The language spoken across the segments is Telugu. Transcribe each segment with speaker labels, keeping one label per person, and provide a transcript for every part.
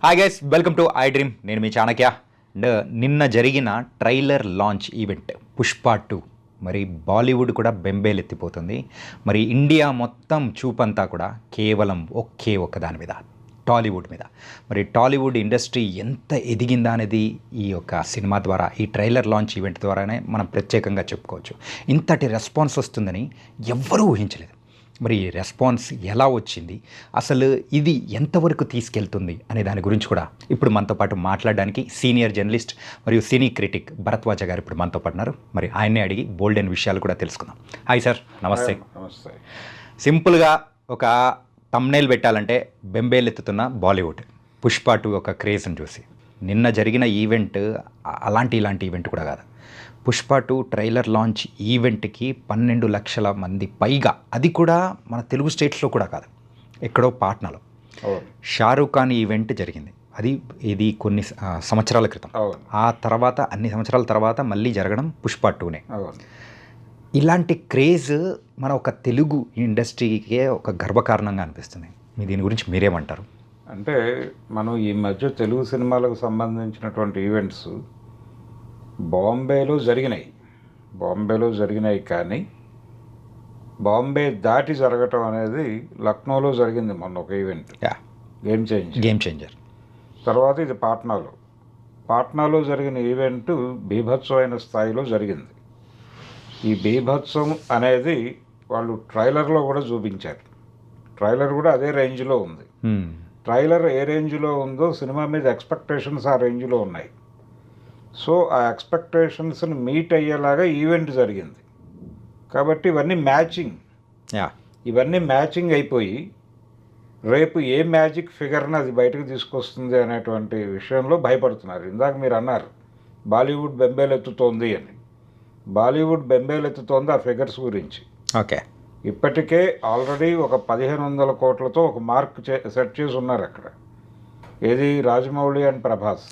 Speaker 1: Hi guys, welcome to I dream. నేను మీ చాణక్య. అండ్ నిన్న జరిగిన ట్రైలర్ లాంచ్ ఈవెంట్ పుష్ప 2 మరి బాలీవుడ్ కూడా బెంబేలెత్తిపోతుంది. మరి ఇండియా మొత్తం చూపంతా కూడా కేవలం ఒకే ఒక్క దాని మీద, టాలీవుడ్ మీద. మరి టాలీవుడ్ ఇండస్ట్రీ ఎంత ఎదిగిందా అనేది ఈ యొక్క సినిమా ద్వారా, ఈ ట్రైలర్ లాంచ్ ఈవెంట్ ద్వారానే మనం ప్రత్యేకంగా చెప్పుకోవచ్చు. ఇంతటి రెస్పాన్స్ వస్తుందని ఎవ్వరూ ఊహించలేదు. మరి ఈ రెస్పాన్స్ ఎలా వచ్చింది, అసలు ఇది ఎంతవరకు తీసుకెళ్తుంది అనే దాని గురించి కూడా ఇప్పుడు మనతో పాటు మాట్లాడడానికి సీనియర్ జర్నలిస్ట్ మరియు సినీ క్రిటిక్ భరద్వాజ గారు ఇప్పుడు మనతో పాటు ఉన్నారు. మరి ఆయన్నే అడిగి బోల్డెన్ విషయాలు కూడా తెలుసుకుందాం. హాయ్ సార్, నమస్తే.
Speaker 2: నమస్తే.
Speaker 1: సింపుల్గా ఒక తమ్నైల్ పెట్టాలంటే బెంబేలెత్తుతున్న బాలీవుడ్ పుష్ప 2 ఒక క్రేజ్ని చూసి. నిన్న జరిగిన ఈవెంట్ ఇలాంటి ఈవెంట్ కూడా కాదు. పుష్ప 2 ట్రైలర్ లాంచ్ ఈవెంట్కి 12 లక్షల మంది పైగా, అది కూడా మన తెలుగు స్టేట్స్లో కూడా కాదు, ఎక్కడో పాట్నాలో షారూఖ్ ఖాన్ ఈవెంట్ జరిగింది. ఇది కొన్ని సంవత్సరాల క్రితం. ఆ తర్వాత అన్ని సంవత్సరాల తర్వాత మళ్ళీ జరగడం పుష్ప 2నే. ఇలాంటి క్రేజ్ మన ఒక తెలుగు ఇండస్ట్రీకే ఒక గర్వకారణంగా అనిపిస్తుంది. దీని గురించి మీరేమంటారు?
Speaker 2: అంటే మనం ఈ మధ్య తెలుగు సినిమాలకు సంబంధించినటువంటి ఈవెంట్స్ బాంబేలో జరిగినాయి కానీ బాంబే దాటి జరగటం అనేది లక్నోలో జరిగింది మొన్న ఒక ఈవెంట్. Game changer. తర్వాత ఇది పాట్నాలో జరిగిన ఈవెంట్ బీభత్సమైన స్థాయిలో జరిగింది. ఈ బీభత్సం అనేది వాళ్ళు ట్రైలర్లో కూడా చూపించారు. ట్రైలర్ కూడా అదే రేంజ్లో ఉంది. ట్రైలర్ ఏ రేంజ్లో ఉందో సినిమా మీద ఎక్స్పెక్టేషన్స్ ఆ రేంజ్లో ఉన్నాయి. సో ఆ ఎక్స్పెక్టేషన్స్ని మీట్ అయ్యేలాగా ఈవెంట్ జరిగింది. కాబట్టి ఇవన్నీ మ్యాచింగ్ అయిపోయి రేపు ఏ మ్యాజిక్ ఫిగర్ని అది బయటకు తీసుకొస్తుంది అనేటువంటి విషయంలో భయపడుతున్నారు. ఇందాక మీరు అన్నారు బాలీవుడ్ బెంబేలెత్తుతోంది అని. బాలీవుడ్ బెంబేలెత్తుతోంది ఆ ఫిగర్స్ గురించి.
Speaker 1: ఓకే,
Speaker 2: ఇప్పటికే ఆల్రెడీ ఒక 1500 కోట్లతో ఒక మార్క్ సెట్ చేసి ఉన్నారు అక్కడ. ఏది? రాజమౌళి అండ్ ప్రభాస్.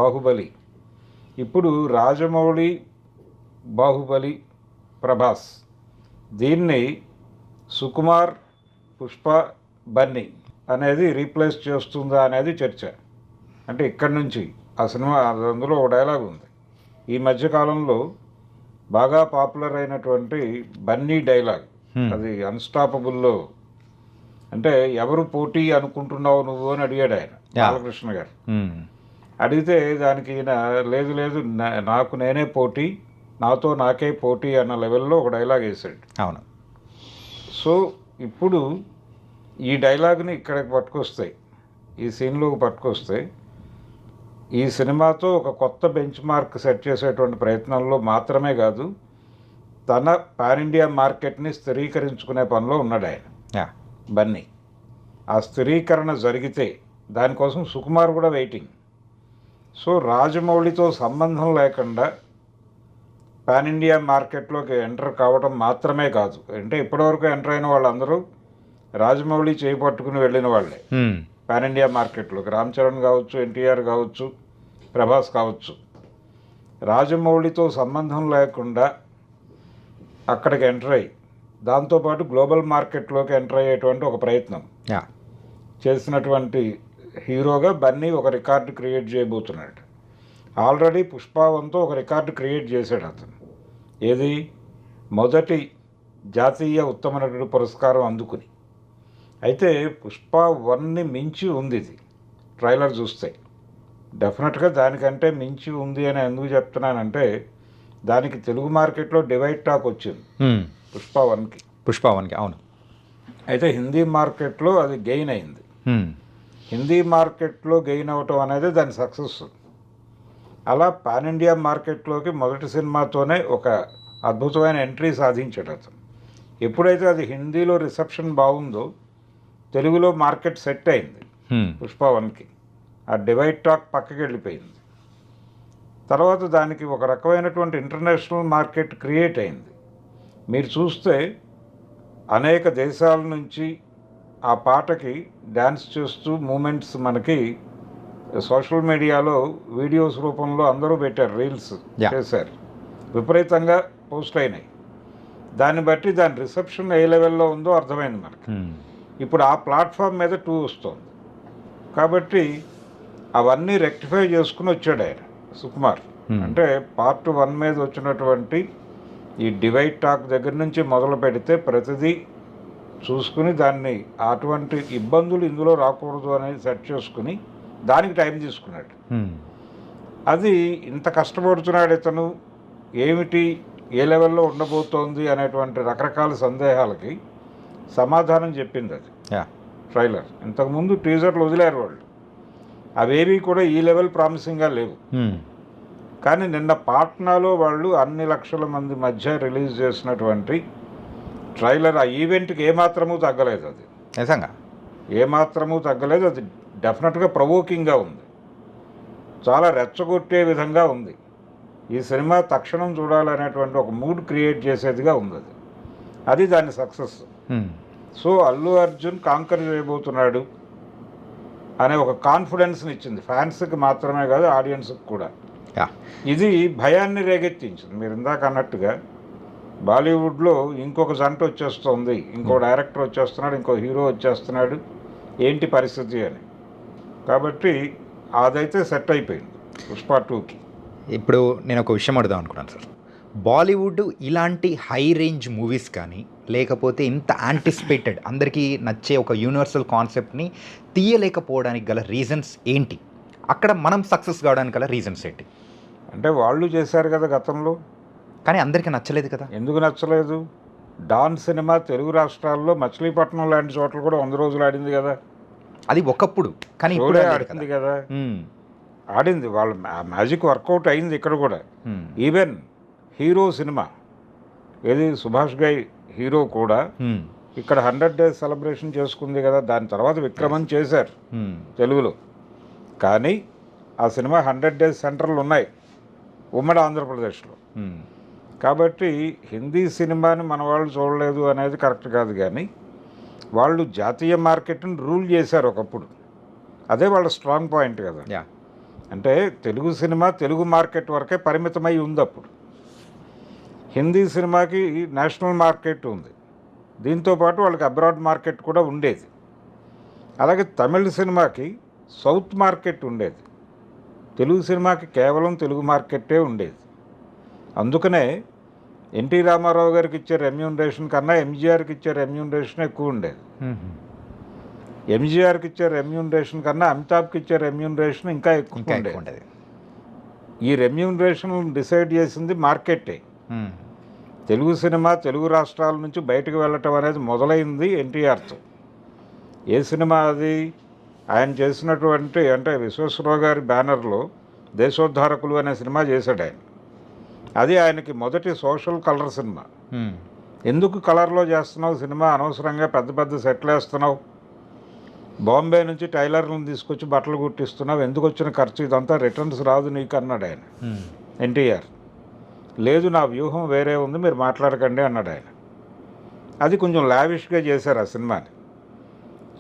Speaker 2: బాహుబలి. ఇప్పుడు రాజమౌళి, బాహుబలి, ప్రభాస్, దీన్ని సుకుమార్, పుష్ప, బన్నీ అనేది రీప్లేస్ చేస్తుందా అనేది చర్చ. అంటే ఇక్కడి నుంచి ఆ సినిమా, అందులో ఒక డైలాగ్ ఉంది. ఈ మధ్యకాలంలో బాగా పాపులర్ అయినటువంటి బన్నీ డైలాగ్, అది అన్స్టాపబుల్లో. అంటే ఎవరు పోటీ అనుకుంటున్నావు నువ్వు అని అడిగాడు ఆయన, బాలకృష్ణ గారు. అడిగితే దానికి ఈయన లేదు నాకు నేనే పోటీ, నాతో నాకే పోటీ అన్న లెవెల్లో ఒక డైలాగ్ వేసాడు.
Speaker 1: అవును.
Speaker 2: సో ఇప్పుడు ఈ డైలాగ్ని ఇక్కడికి పట్టుకొస్తాయి, ఈ సీన్లోకి పట్టుకొస్తే ఈ సినిమాతో ఒక కొత్త బెంచ్ మార్క్ సెట్ చేసేటువంటి ప్రయత్నంలో మాత్రమే కాదు, తన పాన్ ఇండియా మార్కెట్ని స్థిరీకరించుకునే పనిలో ఉన్నాడు ఆయన, బన్నీ. ఆ స్థిరీకరణ జరిగితే దానికోసం సుకుమార్ కూడా వెయిటింగ్. సో రాజమౌళితో సంబంధం లేకుండా పాన్ ఇండియా మార్కెట్లోకి ఎంటర్ కావడం మాత్రమే కాదు, అంటే ఇప్పటివరకు ఎంటర్ అయిన వాళ్ళందరూ రాజమౌళి చేయి పట్టుకుని వెళ్ళిన వాళ్ళే పాన్ ఇండియా మార్కెట్లోకి. రామ్ చరణ్ కావచ్చు, ఎన్టీఆర్ కావచ్చు, ప్రభాస్ కావచ్చు. రాజమౌళితో సంబంధం లేకుండా అక్కడికి ఎంటర్ అయ్యి దాంతోపాటు గ్లోబల్ మార్కెట్లోకి ఎంటర్ అయ్యేటువంటి ఒక ప్రయత్నం చేసినటువంటి హీరోగా బన్నీ ఒక రికార్డు క్రియేట్ చేయబోతున్నాడు. ఆల్రెడీ పుష్ప 1తో ఒక రికార్డు క్రియేట్ చేశాడు అతను. ఏది? మొదటి జాతీయ ఉత్తమ నటుడు పురస్కారం అందుకుని. అయితే పుష్ప 1ని మించి ఉంది ఇది. ట్రైలర్ చూస్తే డెఫినెట్గా దానికంటే మించి ఉంది అని ఎందుకు చెప్తున్నానంటే, దానికి తెలుగు మార్కెట్లో డివైడ్ టాక్ వచ్చింది పుష్ప 1కి.
Speaker 1: అవును.
Speaker 2: అయితే హిందీ మార్కెట్లో అది గెయిన్ అయింది. హిందీ మార్కెట్లో గెయిన్ అవ్వటం అనేది దాని సక్సెస్. అలా పాన్ ఇండియా మార్కెట్లోకి మొదటి సినిమాతోనే ఒక అద్భుతమైన ఎంట్రీ సాధించాడు అతను. ఎప్పుడైతే అది హిందీలో రిసెప్షన్ బాగుందో తెలుగులో మార్కెట్ సెట్ అయింది పుష్ప 1కి. ఆ డివైడ్ టాక్ పక్కకి వెళ్ళిపోయింది. తర్వాత దానికి ఒక రకమైనటువంటి ఇంటర్నేషనల్ మార్కెట్ క్రియేట్ అయింది. మీరు చూస్తే అనేక దేశాల నుంచి ఆ పాటకి డ్యాన్స్ చేస్తూ మూమెంట్స్ మనకి సోషల్ మీడియాలో వీడియోస్ రూపంలో అందరూ పెట్టారు, రీల్స్ చేశారు, విపరీతంగా పోస్ట్ అయినాయి. దాన్ని బట్టి దాని రిసెప్షన్ ఏ లెవెల్లో ఉందో అర్థమైంది మనకి. ఇప్పుడు ఆ ప్లాట్ఫామ్ మీద 2 వస్తుంది. కాబట్టి అవన్నీ రెక్టిఫై చేసుకుని వచ్చాడు ఆయన సుకుమార్. అంటే పార్ట్ 1 మీద వచ్చినటువంటి ఈ డివైడ్ టాక్ దగ్గర నుంచి మొదలు పెడితే ప్రతిదీ చూసుకుని దాన్ని అటువంటి ఇబ్బందులు ఇందులో రాకూడదు అనేది సెట్ చేసుకుని దానికి టైం తీసుకున్నాడు. అది ఇంత కష్టపడుతున్నాడు ఇతను, ఏమిటి ఏ లెవెల్లో ఉండబోతోంది అనేటువంటి రకరకాల సందేహాలకి సమాధానం చెప్పింది అది ట్రైలర్. ఇంతకుముందు టీజర్లు వదిలేరు వాళ్ళు, అవేవి కూడా ఈ లెవెల్ ప్రామిసింగ్గా లేవు. కానీ నిన్న పాట్నాలో వాళ్ళు అన్ని లక్షల మంది మధ్య రిలీజ్ చేసినటువంటి ట్రైలర్ ఆ ఈవెంట్కి ఏమాత్రమూ తగ్గలేదు. అది
Speaker 1: నిజంగా
Speaker 2: ఏమాత్రమూ తగ్గలేదు. అది డెఫినెట్గా ప్రవోకింగ్గా ఉంది, చాలా రెచ్చగొట్టే విధంగా ఉంది. ఈ సినిమా తక్షణం చూడాలనేటువంటి ఒక మూడ్ క్రియేట్ చేసేదిగా ఉంది. అది దాని success. So Allu Arjun conquer చేయబోతున్నాడు అనే ఒక కాన్ఫిడెన్స్ని ఇచ్చింది ఫ్యాన్స్కి మాత్రమే కాదు, ఆడియన్స్కి కూడా. ఇది భయాన్ని రేగెత్తించింది. మీరు ఇందాక అన్నట్టుగా బాలీవుడ్లో ఇంకొక జంట వచ్చేస్తుంది, ఇంకో డైరెక్టర్ వచ్చేస్తున్నాడు, ఇంకో హీరో వచ్చేస్తున్నాడు, ఏంటి పరిస్థితి అని. కాబట్టి అదైతే సెట్ అయిపోయింది పుష్ప 2కి.
Speaker 1: ఇప్పుడు నేను ఒక విషయం అడుగుదాం అనుకున్నాను సార్. బాలీవుడ్ ఇలాంటి హై రేంజ్ మూవీస్ కానీ లేకపోతే ఇంత యాంటిసిపేటెడ్ అందరికీ నచ్చే ఒక యూనివర్సల్ కాన్సెప్ట్ని తీయలేకపోవడానికి గల రీజన్స్ ఏంటి? అక్కడ మనం సక్సెస్ కావడానికి గల రీజన్స్ ఏంటి?
Speaker 2: అంటే వాళ్ళు చేశారు కదా గతంలో,
Speaker 1: కానీ అందరికీ నచ్చలేదు కదా.
Speaker 2: ఎందుకు నచ్చలేదు? డాన్ సినిమా తెలుగు రాష్ట్రాల్లో మచిలీపట్నం లాంటి చోట్ల కూడా 100 రోజులు ఆడింది కదా.
Speaker 1: అది ఒకప్పుడు, కానీ
Speaker 2: ఇప్పుడే ఆడింది కదా. ఆడింది, వాళ్ళ మ్యాజిక్ వర్కౌట్ అయింది ఇక్కడ కూడా. ఈవెన్ హీరో సినిమా ఏది సుభాష్ గై హీరో కూడా ఇక్కడ 100 days సెలబ్రేషన్ చేసుకుంది కదా. దాని తర్వాత విక్రమన్ చేశారు తెలుగులో, కానీ ఆ సినిమా 100 days సెంటర్లు ఉన్నాయి ఉమ్మడి ఆంధ్రప్రదేశ్లో. కాబట్టి హిందీ సినిమాని మన వాళ్ళు చూడలేదు అనేది కరెక్ట్ కాదు, కానీ వాళ్ళు జాతీయ మార్కెట్ని రూల్ చేశారు ఒకప్పుడు. అదే వాళ్ళ స్ట్రాంగ్ పాయింట్ కదా. అంటే తెలుగు సినిమా తెలుగు మార్కెట్ వరకే పరిమితమై ఉంది అప్పుడు. హిందీ సినిమాకి నేషనల్ మార్కెట్ ఉంది, దీంతోపాటు వాళ్ళకి అబ్రాడ్ మార్కెట్ కూడా ఉండేది. అలాగే తమిళ సినిమాకి సౌత్ మార్కెట్ ఉండేది, తెలుగు సినిమాకి కేవలం తెలుగు మార్కెట్టే ఉండేది. అందుకనే ఎన్టీ రామారావు గారికి ఇచ్చే రెమ్యూనరేషన్ కన్నా ఎంజీఆర్కి ఇచ్చే రెమ్యూనరేషన్ ఎక్కువ ఉండేది. ఎంజీఆర్కి ఇచ్చే రెమ్యూనరేషన్ కన్నా అమితాబ్కి ఇచ్చే రెమ్యూనరేషన్ ఇంకా ఎక్కువ ఉండేది. ఈ రెమ్యూనరేషన్ డిసైడ్ చేసింది మార్కెట్టే. తెలుగు సినిమా తెలుగు రాష్ట్రాల నుంచి బయటకు వెళ్ళటం అనేది మొదలైంది ఎన్టీఆర్తో. ఏ సినిమా అది? ఆయన చేసినటువంటి అంటే విశ్వేశ్వరరావు గారి బ్యానర్లో దేశోద్ధారకులు అనే సినిమా చేశాడు ఆయన. అది ఆయనకి మొదటి సోషల్ కలర్ సినిమా. ఎందుకు కలర్లో చేస్తున్నావు సినిమా, అనవసరంగా పెద్ద పెద్ద సెట్లు వేస్తున్నావు, బాంబే నుంచి టైలర్లను తీసుకొచ్చి బట్టలు కుట్టిస్తున్నావు, ఎందుకు వచ్చిన ఖర్చు, ఇదంతా రిటర్న్స్ రాదు నీకు అన్నాడు ఆయన. ఎన్టీఆర్ లేదు, నా వ్యూహం వేరే ఉంది, మీరు మాట్లాడకండి అన్నాడు ఆయన. అది కొంచెం లావిష్గా చేశారు ఆ సినిమాని.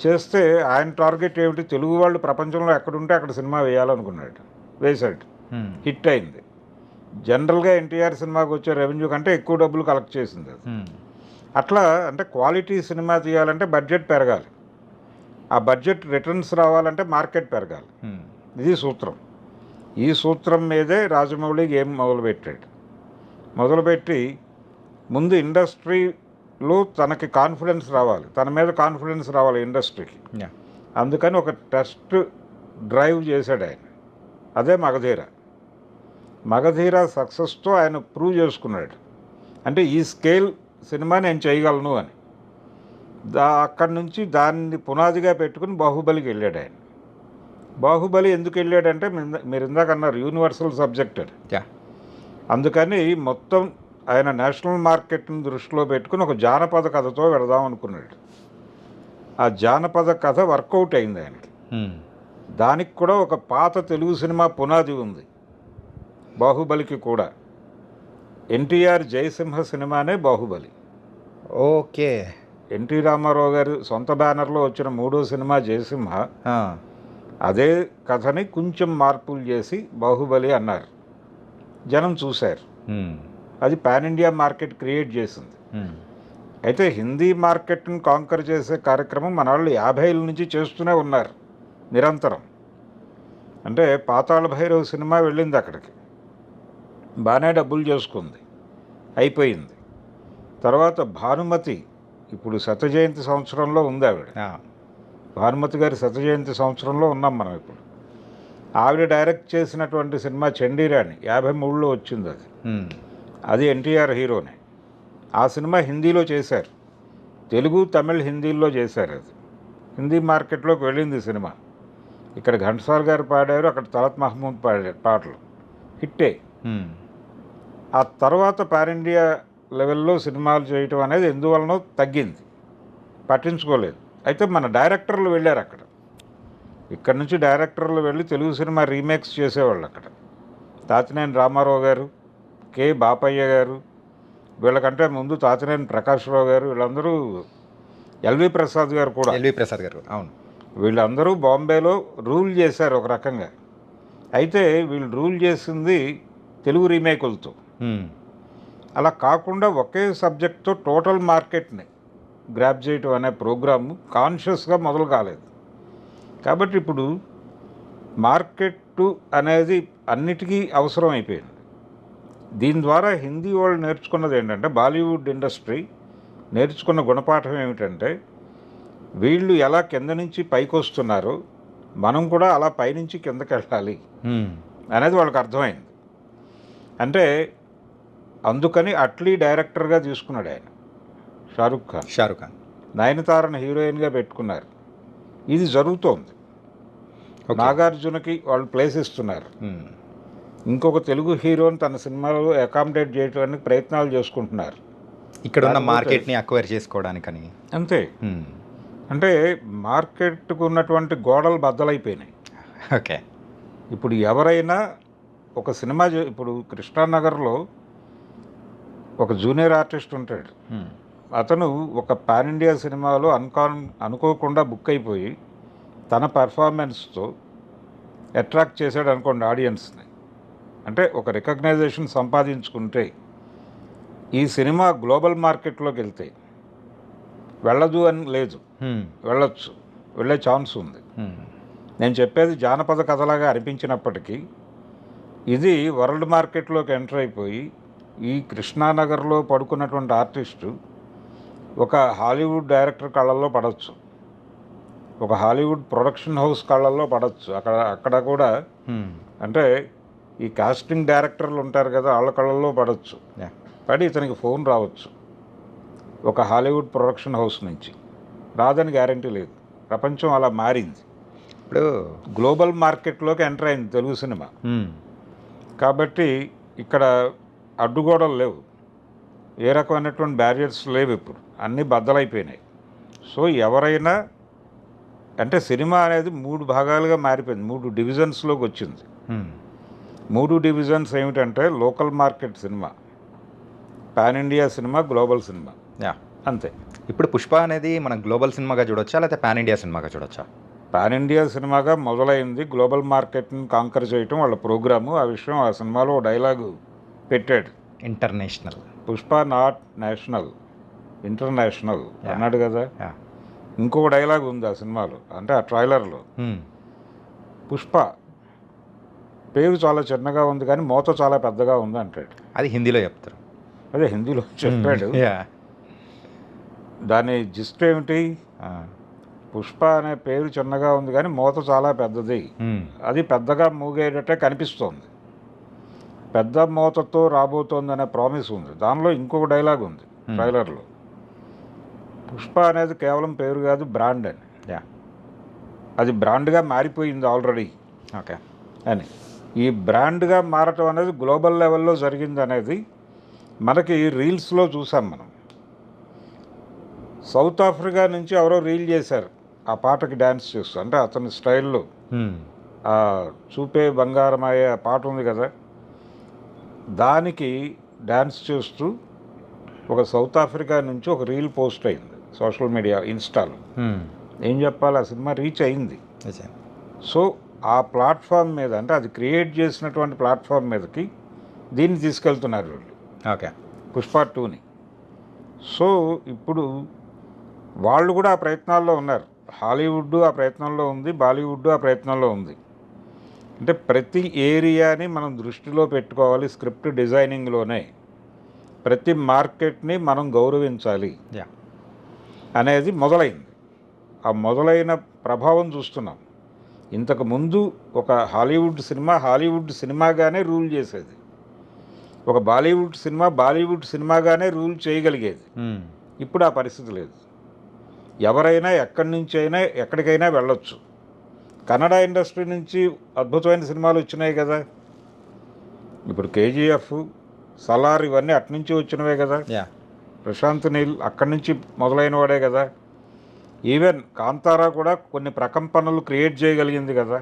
Speaker 2: చేస్తే ఆయన టార్గెట్ ఏమిటి, తెలుగు వాళ్ళు ప్రపంచంలో ఎక్కడుంటే అక్కడ సినిమా వేయాలనుకున్నాడు, వేశాడు, హిట్ అయింది. జనరల్గా ఎన్టీఆర్ సినిమాకి వచ్చే రెవెన్యూ కంటే ఎక్కువ డబ్బులు కలెక్ట్ చేసింది అది. అట్లా అంటే క్వాలిటీ సినిమా తీయాలంటే బడ్జెట్ పెరగాలి, ఆ బడ్జెట్ రిటర్న్స్ రావాలంటే మార్కెట్ పెరగాలి. ఇది సూత్రం. ఈ సూత్రం మీదే రాజమౌళి గేమ్ మొదలుపెట్టాడు. మొదలుపెట్టి ముందు ఇండస్ట్రీలో తనకి కాన్ఫిడెన్స్ రావాలి, తన మీద కాన్ఫిడెన్స్ రావాలి ఇండస్ట్రీకి. అందుకని ఒక టెస్ట్ డ్రైవ్ చేశాడు ఆయన, అదే మగధీర. మగధీర సక్సెస్తో ఆయన ప్రూవ్ చేసుకున్నాడు, అంటే ఈ స్కేల్ సినిమా నేను చేయగలను అని. అక్కడి నుంచి దాన్ని పునాదిగా పెట్టుకుని బాహుబలికి వెళ్ళాడు ఆయన. బాహుబలి ఎందుకు వెళ్ళాడంటే మీరు ఇందాక అన్నారు యూనివర్సల్ సబ్జెక్ట్ అని. అందుకని మొత్తం ఆయన నేషనల్ మార్కెట్ని దృష్టిలో పెట్టుకుని ఒక జానపద కథతో వెళదాం అనుకున్నాడు. ఆ జానపద కథ వర్కౌట్ అయింది ఆయనకి. దానికి కూడా ఒక పాత తెలుగు సినిమా పునాది ఉంది బాహుబలికి కూడా. ఎన్టీఆర్ జయసింహ సినిమానే బాహుబలి.
Speaker 1: ఓకే.
Speaker 2: ఎన్టీ రామారావు గారు సొంత బ్యానర్లో వచ్చిన 3వ సినిమా జయసింహ. అదే కథని కొంచెం మార్పులు చేసి బాహుబలి అన్నారు, జనం చూశారు. అది పాన్ ఇండియా మార్కెట్ క్రియేట్ చేసింది. అయితే హిందీ మార్కెట్ని కాంకర్ చేసే కార్యక్రమం మన వాళ్ళు 50 ఏళ్ళ నుంచి చేస్తూనే ఉన్నారు నిరంతరం. అంటే పాతాళ భైరవ్ సినిమా వెళ్ళింది అక్కడికి, బాగానే డబ్బులు చేసుకుంది, అయిపోయింది. తర్వాత భానుమతి ఇప్పుడు శత జయంతి సంవత్సరంలో ఉంది ఆవిడ. భానుమతి గారి శత జయంతి సంవత్సరంలో ఉన్నాం మనం ఇప్పుడు. ఆవిడ డైరెక్ట్ చేసినటువంటి సినిమా చండీరాణి 53లో వచ్చింది అది. అది ఎన్టీఆర్ హీరోనే. ఆ సినిమా హిందీలో చేశారు, తెలుగు తమిళ్ హిందీలో చేశారు. అది హిందీ మార్కెట్లోకి వెళ్ళింది సినిమా. ఇక్కడ ఘంటసాల గారు పాడారు, అక్కడ తలత్ మహమూద్ పాడారు, పాటలు హిట్టే. ఆ తర్వాత పాన్ ఇండియా లెవెల్లో సినిమాలు చేయటం అనేది ఎందువలనో తగ్గింది, పట్టించుకోలేదు. అయితే మన డైరెక్టర్లు వెళ్ళారు అక్కడ, ఇక్కడ నుంచి డైరెక్టర్లు వెళ్ళి తెలుగు సినిమా రీమేక్స్ చేసేవాళ్ళు అక్కడ. తాతినేని రామారావు గారు, కె బాపయ్య గారు, వీళ్ళకంటే ముందు తాతినేని ప్రకాశ్రావు గారు, వీళ్ళందరూ, ఎల్వి ప్రసాద్ గారు కూడా.
Speaker 1: ఎల్వి ప్రసాద్ గారు, అవును.
Speaker 2: వీళ్ళందరూ బాంబేలో రూల్ చేశారు ఒక రకంగా. అయితే వీళ్ళు రూల్ చేసింది తెలుగు రీమేకులతో. అలా కాకుండా ఒకే సబ్జెక్ట్తో టోటల్ మార్కెట్ని గ్రాప్ చేయటం అనే ప్రోగ్రాము కాన్షియస్గా మొదలు కాలేదు. కాబట్టి ఇప్పుడు మార్కెట్ అనేది అన్నిటికీ అవసరం అయిపోయింది. దీని ద్వారా హిందీ వాళ్ళు నేర్చుకున్నది ఏంటంటే, బాలీవుడ్ ఇండస్ట్రీ నేర్చుకున్న గుణపాఠం ఏమిటంటే, వీళ్ళు ఎలా కింద నుంచి పైకి వస్తున్నారో మనం కూడా అలా పైనుంచి కిందకి వెళ్ళాలి అనేది వాళ్ళకి అర్థమైంది. అంటే అందుకని అట్లీ డైరెక్టర్గా తీసుకున్నాడు ఆయన, షారుఖ్ ఖాన్. నయనతారను హీరోయిన్గా పెట్టుకున్నారు. ఇది జరుగుతోంది. నాగార్జునకి వాళ్ళు ప్లేస్ ఇస్తున్నారు. ఇంకొక తెలుగు హీరోని తన సినిమాలో అకామిడేట్ చేయడానికి ప్రయత్నాలు చేసుకుంటున్నారు,
Speaker 1: ఇక్కడ ఉన్న మార్కెట్ని అక్వైర్ చేసుకోవడానికని.
Speaker 2: అంతే. అంటే మార్కెట్కు ఉన్నటువంటి గోడలు బద్దలైపోయినాయి.
Speaker 1: ఓకే.
Speaker 2: ఇప్పుడు ఎవరైనా ఒక సినిమా ఇప్పుడు కృష్ణానగర్లో ఒక జూనియర్ ఆర్టిస్ట్ ఉంటాడు. అతను ఒక పాన్ ఇండియా సినిమాలో అనుకోకుండా బుక్ అయిపోయి తన పర్ఫార్మెన్స్తో అట్రాక్ట్ చేశాడు అనుకోండి ఆడియన్స్ని. అంటే ఒక రికగ్నైజేషన్ సంపాదించుకుంటే ఈ సినిమా గ్లోబల్ మార్కెట్లోకి వెళ్తే వెళ్ళదు అని లేదు, వెళ్ళొచ్చు, వెళ్ళే ఛాన్స్ ఉంది. నేను చెప్పేది జానపద కథలాగా అనిపించినప్పటికీ ఇది వరల్డ్ మార్కెట్లోకి ఎంటర్ అయిపోయి ఈ కృష్ణానగర్లో పడుకున్నటువంటి ఆర్టిస్టు ఒక హాలీవుడ్ డైరెక్టర్ కళ్ళల్లో పడవచ్చు, ఒక హాలీవుడ్ ప్రొడక్షన్ హౌస్ కళ్ళల్లో పడవచ్చు. అక్కడ కూడా అంటే ఈ కాస్టింగ్ డైరెక్టర్లు ఉంటారు కదా, వాళ్ళ కళ్ళల్లో పడవచ్చు. పడి ఇతనికి ఫోన్ రావచ్చు ఒక హాలీవుడ్ ప్రొడక్షన్ హౌస్ నుంచి. రాదని గ్యారంటీ లేదు. ప్రపంచం అలా మారింది. ఇప్పుడు గ్లోబల్ మార్కెట్లోకి ఎంటర్ అయింది తెలుగు సినిమా. కాబట్టి ఇక్కడ అడ్డుగోడలు లేవు, ఏ రకమైనటువంటి బ్యారియర్స్ లేవు, ఇప్పుడు అన్నీ బద్దలైపోయినాయి. సో ఎవరైనా అంటే సినిమా అనేది 3 భాగాలుగా మారిపోయింది, 3 డివిజన్స్లోకి వచ్చింది. 3 డివిజన్స్ ఏమిటంటే local market cinema, pan India cinema, global cinema, అంతే.
Speaker 1: ఇప్పుడు పుష్ప అనేది మనం గ్లోబల్ సినిమాగా చూడొచ్చా, లేకపోతే పాన్ ఇండియా సినిమాగా చూడొచ్చా?
Speaker 2: పాన్ ఇండియా సినిమాగా మొదలైంది. గ్లోబల్ మార్కెట్ని కాంకర్ చేయటం వాళ్ళ ప్రోగ్రాము. ఆ విషయం ఆ సినిమాలో డైలాగు పెట్టాడు,
Speaker 1: international.
Speaker 2: Pushpa not national, international అన్నాడు కదా. ఇంకొక డైలాగ్ ఉంది ఆ సినిమాలో, అంటే ఆ ట్రైలర్లో, పుష్ప పేరు చాలా చిన్నగా ఉంది కానీ మోత చాలా పెద్దగా ఉంది అంటాడు.
Speaker 1: అది హిందీలో చెప్తారు.
Speaker 2: అదే హిందీలో చెప్పాడు. దాని జిస్ట్ ఏమిటి, పుష్ప అనే పేరు చిన్నగా ఉంది కానీ మోత చాలా పెద్దది, అది పెద్దగా మూగేటట్టే కనిపిస్తోంది, పెద్ద మోతతో రాబోతోంది అనే ప్రామిస్ ఉంది. దానిలో ఇంకొక డైలాగ్ ఉంది ట్రైలర్లో, పుష్ప అనేది కేవలం పేరు కాదు, బ్రాండ్ అని. అది బ్రాండ్గా మారిపోయింది ఆల్రెడీ.
Speaker 1: ఓకే.
Speaker 2: అని ఈ బ్రాండ్గా మారటం అనేది గ్లోబల్ లెవెల్లో జరిగింది అనేది మనకి రీల్స్లో చూసాం మనం. సౌత్ ఆఫ్రికా నుంచి ఎవరో రీల్ చేశారు ఆ పాటకి డ్యాన్స్ చేస్తూ, అంటే అతని స్టైల్లో ఆ చూపే బంగారమయ్యే పాట ఉంది కదా, దానికి డ్యాన్స్ చేస్తూ ఒక సౌత్ ఆఫ్రికా నుంచి ఒక రీల్ పోస్ట్ అయింది సోషల్ మీడియా, ఇన్స్టాలో. ఏం చెప్పాలి, ఆ సినిమా రీచ్ అయింది. సో ఆ ప్లాట్ఫామ్ మీద, అంటే అది క్రియేట్ చేసినటువంటి ప్లాట్ఫామ్ మీదకి దీన్ని తీసుకెళ్తున్నారు వీళ్ళు.
Speaker 1: ఓకే.
Speaker 2: పుష్ప 2ని. సో ఇప్పుడు వాళ్ళు కూడా ఆ ప్రయత్నాల్లో ఉన్నారు. హాలీవుడ్ ఆ ప్రయత్నంలో ఉంది, బాలీవుడ్ ఆ ప్రయత్నంలో ఉంది. అంటే ప్రతి ఏరియాని మనం దృష్టిలో పెట్టుకోవాలి. స్క్రిప్ట్ డిజైనింగ్లోనే ప్రతి మార్కెట్ని మనం గౌరవించాలి
Speaker 1: యా
Speaker 2: అనేది మొదలైంది. ఆ మొదలైన ప్రభావం చూస్తున్నాం. ఇంతకు ముందు ఒక హాలీవుడ్ సినిమాగానే రూల్ చేసేది. ఒక బాలీవుడ్ సినిమాగానే రూల్ చేయగలిగేది. ఇప్పుడు ఆ పరిస్థితి లేదు. ఎవరైనా ఎక్కడి నుంచి అయినా ఎక్కడికైనా వెళ్ళొచ్చు. కన్నడ ఇండస్ట్రీ నుంచి అద్భుతమైన సినిమాలు వచ్చినాయి కదా. ఇప్పుడు కేజీఎఫ్, సలార్ ఇవన్నీ అట్నుంచి వచ్చినవే కదా.
Speaker 1: యా
Speaker 2: ప్రశాంత్ నీల్ అక్కడి నుంచి మొదలైన వాడే కదా. ఈవెన్ కాంతారా కూడా కొన్ని ప్రకంపనలు క్రియేట్ చేయగలిగింది కదా.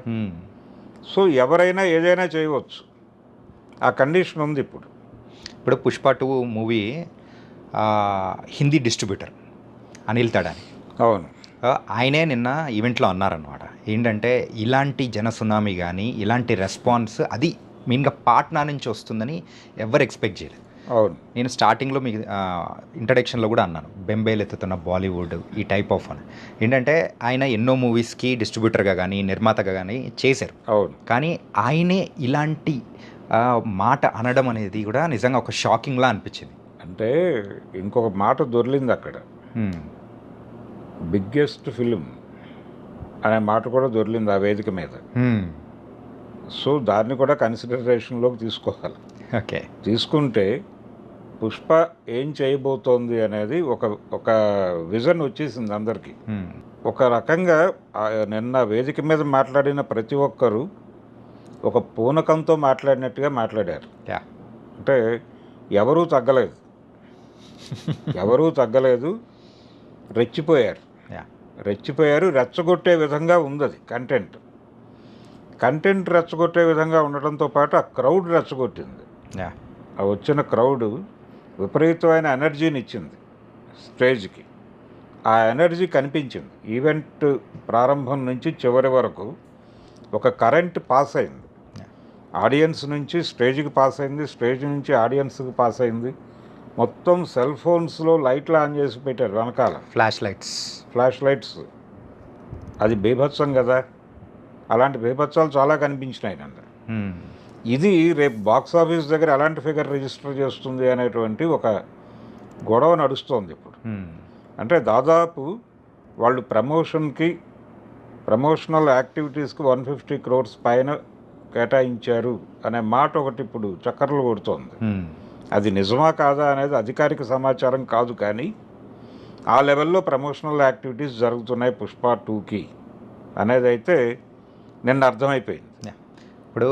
Speaker 2: సో ఎవరైనా ఏదైనా చేయవచ్చు. ఆ కండిషన్ ఉంది ఇప్పుడు.
Speaker 1: ఇప్పుడు పుష్ప 2 మూవీ హిందీ డిస్ట్రిబ్యూటర్ అనిల్ తడాని
Speaker 2: అవును,
Speaker 1: ఆయనే నిన్న ఈవెంట్లో అన్నారనమాట. ఏంటంటే ఇలాంటి జన సునామీ కానీ ఇలాంటి రెస్పాన్స్ అది మెయిన్గా పాట్నా నుంచి వస్తుందని ఎవరు ఎక్స్పెక్ట్ చేయలేదు.
Speaker 2: అవును,
Speaker 1: నేను స్టార్టింగ్లో మీకు ఇంట్రడక్షన్లో కూడా అన్నాను, బెంబేలెత్తుతున్న బాలీవుడ్ ఈ టైప్ ఆఫ్ అని. ఏంటంటే ఆయన ఎన్నో మూవీస్కి డిస్ట్రిబ్యూటర్గా కానీ నిర్మాతగా కానీ చేశారు.
Speaker 2: అవును.
Speaker 1: కానీ ఆయనే ఇలాంటి మాట అనడం అనేది కూడా నిజంగా ఒక షాకింగ్లా అనిపించింది.
Speaker 2: అంటే ఇంకొక మాట దొర్లింది అక్కడ. బిగ్గెస్ట్ ఫిలిం అనే మాట కూడా దొరికింది ఆ వేదిక మీద. సో దాన్ని కూడా కన్సిడరేషన్లోకి తీసుకోవాలి.
Speaker 1: ఓకే,
Speaker 2: తీసుకుంటే పుష్ప ఏం చేయబోతోంది అనేది ఒక విజన్ వచ్చేసింది అందరికీ. ఒక రకంగా నిన్న వేదిక మీద మాట్లాడిన ప్రతి ఒక్కరూ ఒక పూనకంతో మాట్లాడినట్టుగా మాట్లాడారు. అంటే ఎవరూ తగ్గలేదు, రెచ్చిపోయారు. రెచ్చగొట్టే విధంగా ఉంది అది కంటెంట్ రెచ్చగొట్టే విధంగా ఉండటంతో పాటు ఆ క్రౌడ్ రెచ్చగొట్టింది. ఆ వచ్చిన క్రౌడ్ విపరీతమైన ఎనర్జీని ఇచ్చింది స్టేజ్కి. ఆ ఎనర్జీ కనిపించింది. ఈవెంట్ ప్రారంభం నుంచి చివరి వరకు ఒక కరెంట్ పాస్ అయింది. ఆడియన్స్ నుంచి స్టేజ్కి పాస్ అయింది, స్టేజ్ నుంచి ఆడియన్స్కి పాస్ అయింది. మొత్తం సెల్ ఫోన్స్లో లైట్లు ఆన్ చేసి పెట్టారు వెనకాల, ఫ్లాష్ లైట్స్. అది బీభత్సం కదా. అలాంటి బీభత్సాలు చాలా కనిపించినాయి నన్ను. ఇది రేపు బాక్స్ ఆఫీస్ దగ్గర ఎలాంటి ఫిగర్ రిజిస్టర్ చేస్తుంది అనేటువంటి ఒక గొడవ నడుస్తోంది ఇప్పుడు. అంటే దాదాపు వాళ్ళు ప్రమోషనల్ యాక్టివిటీస్కి 150 crores పైన కేటాయించారు అనే మాట ఒకటి ఇప్పుడు చక్కర్లు కొడుతోంది. అది నిజమా కాదా అనేది అధికారిక సమాచారం కాదు, కానీ ఆ లెవెల్లో ప్రమోషనల్ యాక్టివిటీస్ జరుగుతున్నాయి పుష్ప 2కి అనేది అయితే నిన్న అర్థమైపోయింది.
Speaker 1: ఇప్పుడు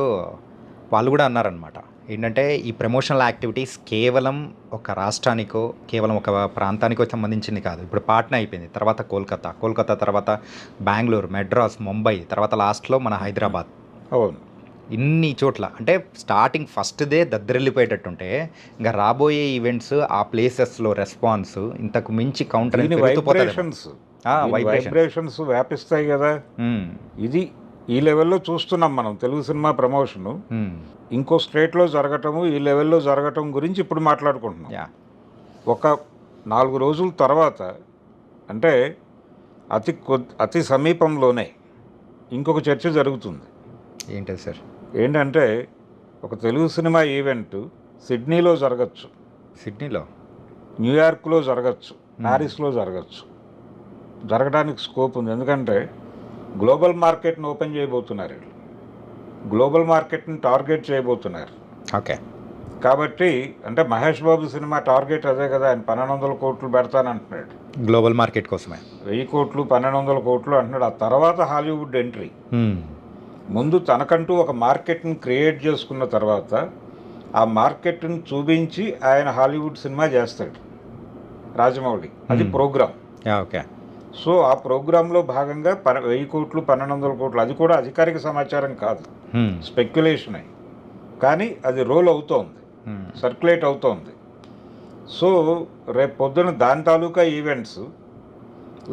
Speaker 1: వాళ్ళు కూడా అన్నారనమాట, ఏంటంటే ఈ ప్రమోషనల్ యాక్టివిటీస్ కేవలం ఒక రాష్ట్రానికో కేవలం ఒక ప్రాంతానికో సంబంధించింది కాదు. ఇప్పుడు పాట్నా అయిపోయింది, తర్వాత కోల్కతా తర్వాత బెంగళూరు, మెడ్రాస్, ముంబై, తర్వాత లాస్ట్లో మన హైదరాబాద్.
Speaker 2: అవును,
Speaker 1: ఇన్ని చోట్ల అంటే స్టార్టింగ్ ఫస్ట్ డే దద్దరిల్లిపోయేటట్టుంటే ఇంకా రాబోయే ఈవెంట్స్ ఆ ప్లేసెస్లో రెస్పాన్స్ ఇంతకు మించి కౌంటర్
Speaker 2: వైబ్రేషన్స్ వ్యాపిస్తాయి కదా. ఇది ఈ లెవెల్లో చూస్తున్నాం మనం. తెలుగు సినిమా ప్రమోషను ఇంకో స్టేట్లో జరగటము, ఈ లెవెల్లో జరగటం గురించి ఇప్పుడు మాట్లాడుకుంటున్నాం. ఒక 4 రోజుల తర్వాత అంటే అతి సమీపంలోనే ఇంకొక చర్చ జరుగుతుంది.
Speaker 1: ఏంటది సార్?
Speaker 2: ఏంటంటే ఒక తెలుగు సినిమా ఈవెంట్ సిడ్నీలో జరగచ్చు, న్యూయార్క్లో జరగచ్చు, ప్యారిస్లో జరగడానికి స్కోప్ ఉంది. ఎందుకంటే గ్లోబల్ మార్కెట్ని ఓపెన్ చేయబోతున్నారు, గ్లోబల్ మార్కెట్ని టార్గెట్ చేయబోతున్నారు.
Speaker 1: ఓకే,
Speaker 2: కాబట్టి అంటే మహేష్ బాబు సినిమా టార్గెట్ అదే కదా. ఆయన 1200 కోట్లు పెడతానంటున్నాడు
Speaker 1: గ్లోబల్ మార్కెట్ కోసమే.
Speaker 2: 1000 కోట్లు 1200 కోట్లు అంటున్నాడు. ఆ తర్వాత హాలీవుడ్ ఎంట్రీ. ముందు తనకంటూ ఒక మార్కెట్ని క్రియేట్ చేసుకున్న తర్వాత ఆ మార్కెట్ని చూపించి ఆయన హాలీవుడ్ సినిమా చేస్తాడు రాజమౌళి. అది ప్రోగ్రామ్.
Speaker 1: ఓకే,
Speaker 2: సో ఆ ప్రోగ్రాంలో భాగంగా 1000 కోట్లు 1200 కోట్లు, అది కూడా అధికారిక సమాచారం కాదు, స్పెక్యులేషన్ అయి, కానీ అది రోల్ అవుతోంది, సర్క్యులేట్ అవుతోంది. సో రేపు పొద్దున దాని తాలూకా ఈవెంట్స్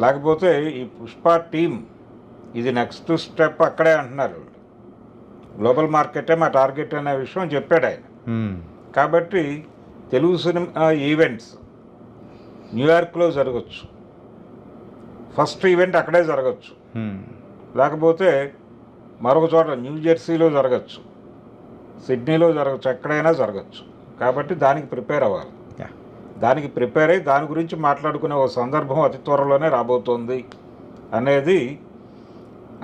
Speaker 2: లేకపోతే ఈ పుష్ప టీం ఇది నెక్స్ట్ స్టెప్ అక్కడే అంటున్నారు. గ్లోబల్ మార్కెటే మా టార్గెట్ అనే విషయం చెప్పాడు ఆయన. కాబట్టి తెలుగు సినిమా ఈవెంట్స్ న్యూయార్క్లో జరగచ్చు, ఫస్ట్ ఈవెంట్ అక్కడే జరగచ్చు, లేకపోతే మరొక చోట న్యూ జెర్సీలో జరగచ్చు, సిడ్నీలో జరగచ్చు, ఎక్కడైనా జరగచ్చు. కాబట్టి దానికి ప్రిపేర్ అవ్వాలి.
Speaker 1: Yeah.
Speaker 2: దానికి ప్రిపేర్ అయ్యి దాని గురించి మాట్లాడుకునే ఒక సందర్భం అతి త్వరలోనే రాబోతోంది అనేది.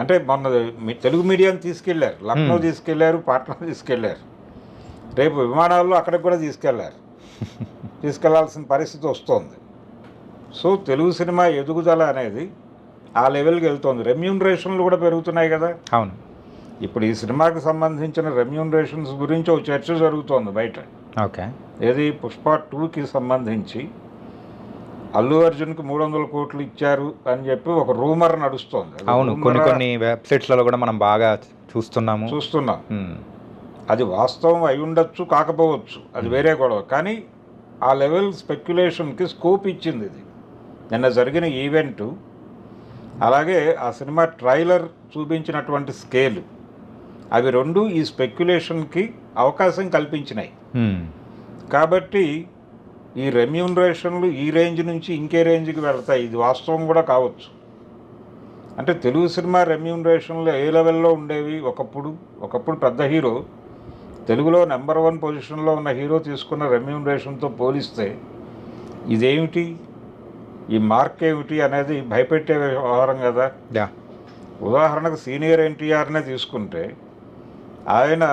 Speaker 2: అంటే మొన్న తెలుగు మీడియాని తీసుకెళ్లారు, లక్నో తీసుకెళ్లారు, పాట్నా తీసుకెళ్లారు, రేపు విమానాల్లో అక్కడికి కూడా తీసుకెళ్లాల్సిన పరిస్థితి వస్తుంది. సో తెలుగు సినిమా ఎదుగుదల అనేది ఆ లెవెల్కి వెళ్తుంది. రెమ్యూనరేషన్లు కూడా పెరుగుతున్నాయి కదా.
Speaker 1: అవును.
Speaker 2: ఇప్పుడు ఈ సినిమాకి సంబంధించిన రెమ్యూనరేషన్స్ గురించి ఒక చర్చ జరుగుతోంది బయట.
Speaker 1: ఓకే.
Speaker 2: ఏది పుష్ప 2కి సంబంధించి అల్లు అర్జున్కి 300 కోట్లు ఇచ్చారు అని చెప్పి ఒక రూమర్ నడుస్తోంది.
Speaker 1: అవును, కొన్ని వెబ్సైట్స్లలో కూడా మనం బాగా చూస్తున్నాం.
Speaker 2: అది వాస్తవం అయి ఉండొచ్చు, కాకపోవచ్చు, అది వేరే గొడవ. కానీ ఆ లెవెల్ స్పెక్యులేషన్కి స్కోప్ ఇచ్చింది ఇది నిన్న జరిగిన ఈవెంటు. అలాగే ఆ సినిమా ట్రైలర్ చూపించినటువంటి స్కేలు, అవి రెండు ఈ స్పెక్యులేషన్కి అవకాశం కల్పించినాయి. కాబట్టి ఈ రెమ్యూనరేషన్లు ఈ రేంజ్ నుంచి ఇంకే రేంజ్కి వెళ్తాయి. ఇది వాస్తవం కూడా కావచ్చు. అంటే తెలుగు సినిమా రెమ్యూనరేషన్లు ఏ లెవెల్లో ఉండేవి ఒకప్పుడు పెద్ద హీరో, తెలుగులో నెంబర్ 1 పొజిషన్లో ఉన్న హీరో తీసుకున్న రెమ్యూనరేషన్తో పోలిస్తే ఇదేమిటి, ఈ మార్క్ ఏమిటి అనేది భయపెట్టే వ్యవహారం కదా. ఉదాహరణకు సీనియర్ ఎన్టీఆర్నే తీసుకుంటే ఆయన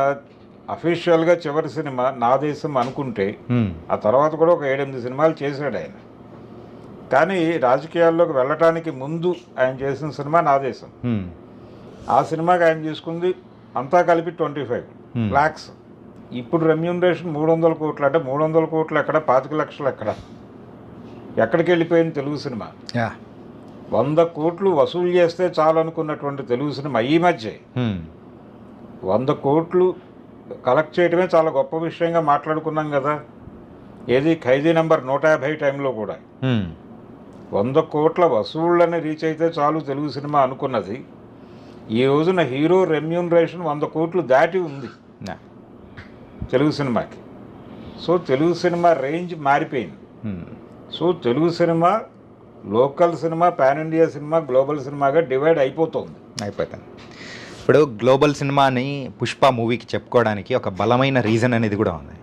Speaker 2: అఫీషియల్గా చివరి సినిమా నా దేశం అనుకుంటే ఆ తర్వాత కూడా ఒక 7-8 సినిమాలు చేశాడు ఆయన. కానీ రాజకీయాల్లోకి వెళ్ళటానికి ముందు ఆయన చేసిన సినిమా నా దేశం. ఆ సినిమాకి ఆయన తీసుకుంది అంతా కలిపి 25 lakhs. ఇప్పుడు రెమ్యూనరేషన్ 300 కోట్లు. అంటే 300 కోట్లు ఎక్కడ, 25 లక్షలు ఎక్కడ, ఎక్కడికి వెళ్ళిపోయింది తెలుగు సినిమా? 100 కోట్లు వసూలు చేస్తే చాలు అనుకున్నటువంటి తెలుగు సినిమా ఈ మధ్య 100 కోట్లు కలెక్ట్ చేయడమే చాలా గొప్ప విషయంగా మాట్లాడుకున్నాం కదా. ఏది ఖైదీ నెంబర్ 150 టైంలో కూడా 100 కోట్ల వసూళ్ళని రీచ్ అయితే చాలు తెలుగు సినిమా అనుకున్నది. ఈ రోజున హీరో రెమ్యూనరేషన్ 100 కోట్లు దాటి ఉంది తెలుగు సినిమాకి. సో తెలుగు సినిమా రేంజ్ మారిపోయింది. So Telugu cinema local cinema, pan India cinema, global సినిమాగా డివైడ్ అయిపోతుంది.
Speaker 1: ఇప్పుడు గ్లోబల్ సినిమాని పుష్ప మూవీకి చెప్పుకోవడానికి ఒక బలమైన రీజన్ అనేది కూడా ఉంది.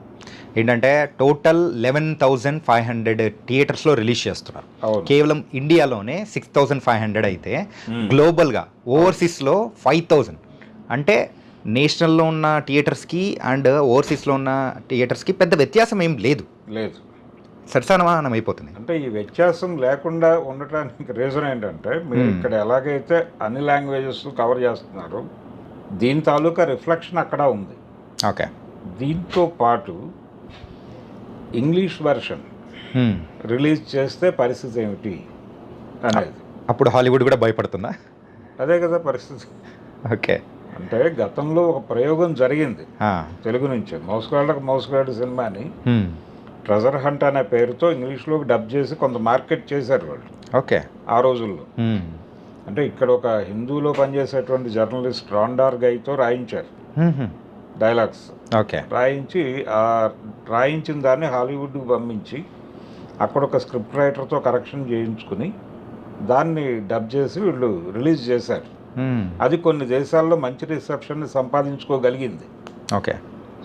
Speaker 1: ఏంటంటే టోటల్ 11,500 థియేటర్స్లో రిలీజ్ చేస్తున్నారు. కేవలం ఇండియాలోనే 6,500 అయితే గ్లోబల్గా ఓవర్సీస్లో 5,000. అంటే నేషనల్లో ఉన్న థియేటర్స్కి అండ్ ఓవర్సీస్లో ఉన్న థియేటర్స్కి పెద్ద వ్యత్యాసం ఏం లేదు. సరసమానం అయిపోతుంది.
Speaker 2: అంటే ఈ వ్యత్యాసం లేకుండా ఉండటానికి రీజన్ ఏంటంటే మీరు ఇక్కడ ఎలాగైతే అన్ని లాంగ్వేజెస్ కవర్ చేస్తున్నారు, దీని తాలూకా రిఫ్లెక్షన్ అక్కడ ఉంది.
Speaker 1: ఓకే.
Speaker 2: దీంతో పాటు ఇంగ్లీష్ వెర్షన్ రిలీజ్ చేస్తే పరిస్థితి ఏమిటి అనేది
Speaker 1: అప్పుడు హాలీవుడ్ కూడా భయపడుతుందా?
Speaker 2: అదే కదా పరిస్థితి.
Speaker 1: ఓకే.
Speaker 2: అంటే గతంలో ఒక ప్రయోగం జరిగింది తెలుగు నుంచి. మౌస్గాడ్ సినిమాని ట్రెజర్ హంట్ అనే పేరుతో ఇంగ్లీష్లోకి డబ్ చేసి కొంత మార్కెట్ చేశారు వాళ్ళు.
Speaker 1: ఓకే.
Speaker 2: ఆ రోజుల్లో అంటే ఇక్కడ ఒక హిందూలో పనిచేసేటువంటి జర్నలిస్ట్ రాండార్ గైతో రాయించారు డైలాగ్స్.
Speaker 1: ఓకే.
Speaker 2: రాయించిన దాన్ని హాలీవుడ్కి పంపించి అక్కడ ఒక స్క్రిప్ట్ రైటర్తో కరెక్షన్ చేయించుకుని దాన్ని డబ్ చేసి వీళ్ళు రిలీజ్ చేశారు. అది కొన్ని దేశాల్లో మంచి రిసెప్షన్ని సంపాదించుకోగలిగింది.
Speaker 1: ఓకే.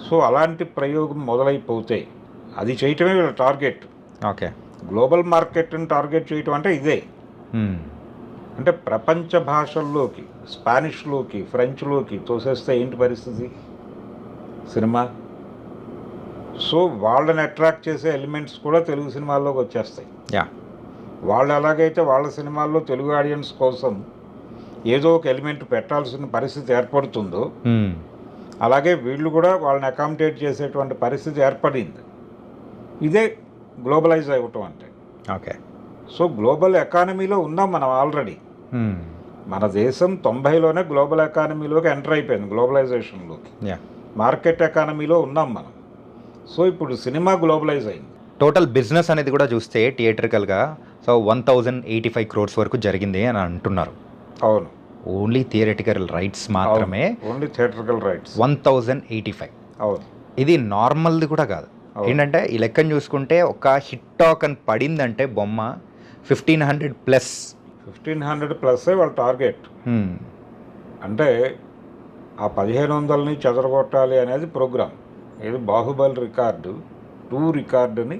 Speaker 2: సో అలాంటి ప్రయోగం మొదలైపోతే అది చేయటమే వీళ్ళ టార్గెట్.
Speaker 1: ఓకే.
Speaker 2: గ్లోబల్ మార్కెట్ని టార్గెట్ చేయటం అంటే ఇదే. అంటే ప్రపంచ భాషల్లోకి, స్పానిష్లోకి, ఫ్రెంచ్లోకి తోసేస్తే ఏంటి పరిస్థితి సినిమా? సో వాళ్ళని అట్రాక్ట్ చేసే ఎలిమెంట్స్ కూడా తెలుగు సినిమాల్లోకి వచ్చేస్తాయి. వాళ్ళు ఎలాగైతే వాళ్ళ సినిమాల్లో తెలుగు ఆడియన్స్ కోసం ఏదో ఒక ఎలిమెంట్ పెట్టాల్సిన పరిస్థితి ఏర్పడుతుందో అలాగే వీళ్ళు కూడా వాళ్ళని అకామిడేట్ చేసేటువంటి పరిస్థితి ఏర్పడింది. ఇదే గ్లోబలైజ్ అవ్వటం అంటే.
Speaker 1: ఓకే.
Speaker 2: సో గ్లోబల్ ఎకానమీలో ఉన్నాం మనం ఆల్రెడీ. మన దేశం 90లోనే గ్లోబల్ ఎకానమీలోకి ఎంటర్ అయిపోయింది, గ్లోబలైజేషన్లోకి. మార్కెట్ ఎకానమీలో ఉన్నాం మనం. సో ఇప్పుడు సినిమా గ్లోబలైజ్ అయింది.
Speaker 1: టోటల్ బిజినెస్ అనేది కూడా చూస్తే థియేట్రికల్గా 1,085 crores వరకు జరిగింది అని అంటున్నారు.
Speaker 2: అవును.
Speaker 1: ఓన్లీ థియేటికల్ రైట్స్ మాత్రమే.
Speaker 2: Only theatrical rights
Speaker 1: 1,085.
Speaker 2: అవును.
Speaker 1: ఇది నార్మల్ది కూడా కాదు. ఏంటంటే ఈ లెక్కను చూసుకుంటే ఒక హిట్ టాక్ అని పడిందంటే బొమ్మ 1,500+.
Speaker 2: 1,500+ వాళ్ళ టార్గెట్. అంటే ఆ 1500ని చెదరగొట్టాలి అనేది ప్రోగ్రామ్. ఇది బాహుబలి రికార్డు 2 రికార్డుని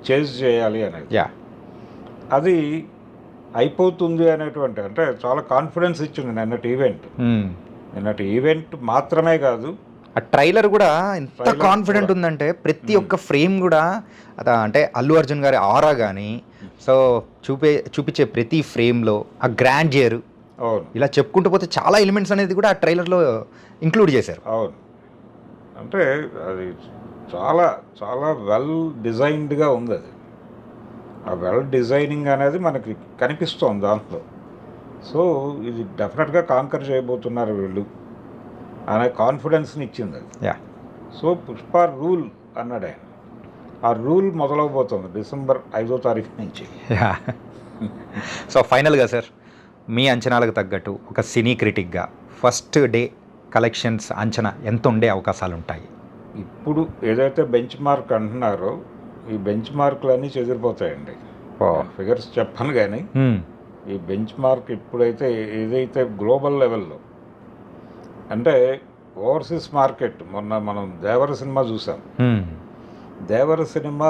Speaker 2: చేజ్ చేయాలి అనేది.
Speaker 1: యా
Speaker 2: అది అయిపోతుంది అనేటువంటి, అంటే చాలా కాన్ఫిడెన్స్ ఇచ్చింది నిన్నటి ఈవెంట్ మాత్రమే కాదు,
Speaker 1: ఆ ట్రైలర్ కూడా ఎంత
Speaker 2: ట్రైలర్
Speaker 1: కాన్ఫిడెంట్
Speaker 2: కూడా.
Speaker 1: ఉందంటే ప్రతి ఒక్క ఫ్రేమ్ కూడా అంటే అల్లు అర్జున్ గారి ఆరా కానీ సో చూపించే ప్రతి ఫ్రేమ్లో ఆ గ్రాండియర్
Speaker 2: అవును
Speaker 1: ఇలా చెప్పుకుంటూ పోతే చాలా ఎలిమెంట్స్ అనేది కూడా ఆ ట్రైలర్లో ఇంక్లూడ్ చేశారు.
Speaker 2: అవును, అంటే అది చాలా చాలా వెల్ డిజైన్డ్గా ఉంది. అది ఆ వెల్ డిజైనింగ్ అనేది మనకి కనిపిస్తోంది దాంట్లో. సో ఇది డెఫినెట్గా కాంకర్ చేయబోతున్నారు వీళ్ళు అనే కాన్ఫిడెన్స్ని ఇచ్చింది అది.
Speaker 1: యా
Speaker 2: సో పుష్ప రూల్ అన్నాడు ఆయన. ఆ రూల్ మొదలవబోతుంది డిసెంబర్ 5వ తారీఖు నుంచి.
Speaker 1: యా సో ఫైనల్గా సార్ మీ అంచనాలకు తగ్గట్టు ఒక సినీ క్రిటిక్గా ఫస్ట్ డే కలెక్షన్స్ అంచనా ఎంత ఉండే అవకాశాలు ఉంటాయి?
Speaker 2: ఇప్పుడు ఏదైతే బెంచ్ మార్క్ అంటున్నారో ఈ బెంచ్ మార్కులన్నీ చెదిరిపోతాయండి. ఫిగర్స్ చెప్పను కానీ ఈ బెంచ్ మార్క్ ఇప్పుడైతే ఏదైతే గ్లోబల్ లెవెల్లో, అంటే ఓవర్సీస్ మార్కెట్, మొన్న మనం దేవర సినిమా చూసాం. దేవర సినిమా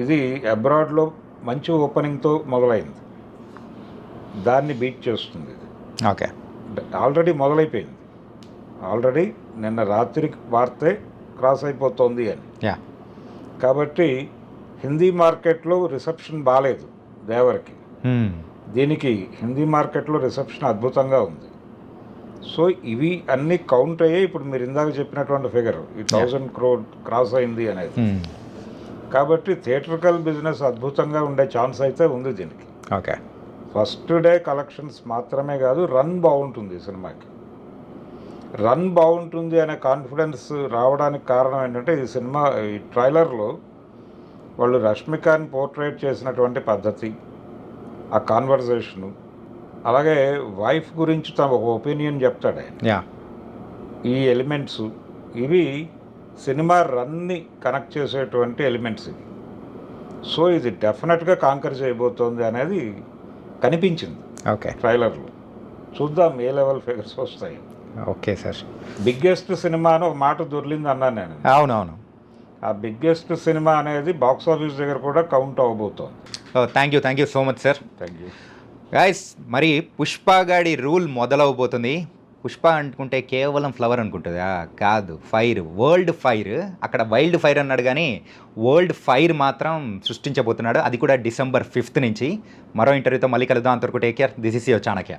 Speaker 2: ఇది అబ్రాడ్లో మంచి ఓపెనింగ్తో మొదలైంది, దాన్ని బీట్ చేస్తుంది. ఇది
Speaker 1: ఓకే
Speaker 2: ఆల్రెడీ మొదలైపోయింది, ఆల్రెడీ నిన్న రాత్రికి వార్తే క్రాస్ అయిపోతుంది అని.
Speaker 1: యా
Speaker 2: కాబట్టి హిందీ మార్కెట్లో రిసెప్షన్ బాగాలేదు దేవరికి, దీనికి హిందీ మార్కెట్లో రిసెప్షన్ అద్భుతంగా ఉంది. సో ఇవి అన్నీ కౌంట్ అయ్యే ఇప్పుడు మీరు ఇందాక చెప్పినటువంటి ఫిగర్ ఈ 1000 crore క్రాస్ అయింది అనేది. కాబట్టి థియేట్రికల్ బిజినెస్ అద్భుతంగా ఉండే ఛాన్స్ అయితే ఉంది దీనికి.
Speaker 1: ఓకే
Speaker 2: ఫస్ట్ డే కలెక్షన్స్ మాత్రమే కాదు, రన్ బాగుంటుంది ఈ సినిమాకి. రన్ బాగుంటుంది అనే కాన్ఫిడెన్స్ రావడానికి కారణం ఏంటంటే ఈ సినిమా ఈ ట్రైలర్లో వాళ్ళు రష్మికని పోర్ట్రేట్ చేసినటువంటి పద్ధతి, ఆ కాన్వర్జేషను, అలాగే వైఫ్ గురించి తన ఒక ఒపీనియన్ చెప్తాడు ఆయన.
Speaker 1: యా
Speaker 2: ఈ ఎలిమెంట్స్ ఇవి సినిమా రన్ని కనెక్ట్ చేసేటువంటి ఎలిమెంట్స్ ఇవి. సో ఇది డెఫినెట్గా కాంకర్ చేయబోతోంది అనేది కనిపించింది
Speaker 1: ఓకే
Speaker 2: ట్రైలర్లో. చూద్దాం ఏ లెవెల్ ఫిగర్స్ వస్తాయి.
Speaker 1: ఓకే సార్
Speaker 2: బిగ్గెస్ట్ సినిమా అని ఒక మాట దొర్లింది అన్నాను నేను.
Speaker 1: అవునవును.
Speaker 2: ఆ బిగ్గెస్ట్ సినిమా అనేది బాక్స్ ఆఫీస్ దగ్గర కూడా కౌంట్ అవ్వబోతోంది.
Speaker 1: Thank you so much sir.
Speaker 2: Thank you
Speaker 1: guys, మరి పుష్ప గాడి రూల్ మొదలవబోతుంది. పుష్ప అనుకుంటే కేవలం ఫ్లవర్ అనుకుంటుందా? కాదు, ఫైర్, వరల్డ్ ఫైర్. అక్కడ వైల్డ్ ఫైర్ అన్నాడు కానీ వరల్డ్ ఫైర్ మాత్రం సృష్టించబోతున్నాడు, అది కూడా December 5th నుంచి. మరో ఇంటర్వ్యూతో మళ్ళీ కలుద్దాం. అంతవరకు take care. This is your Chanakya.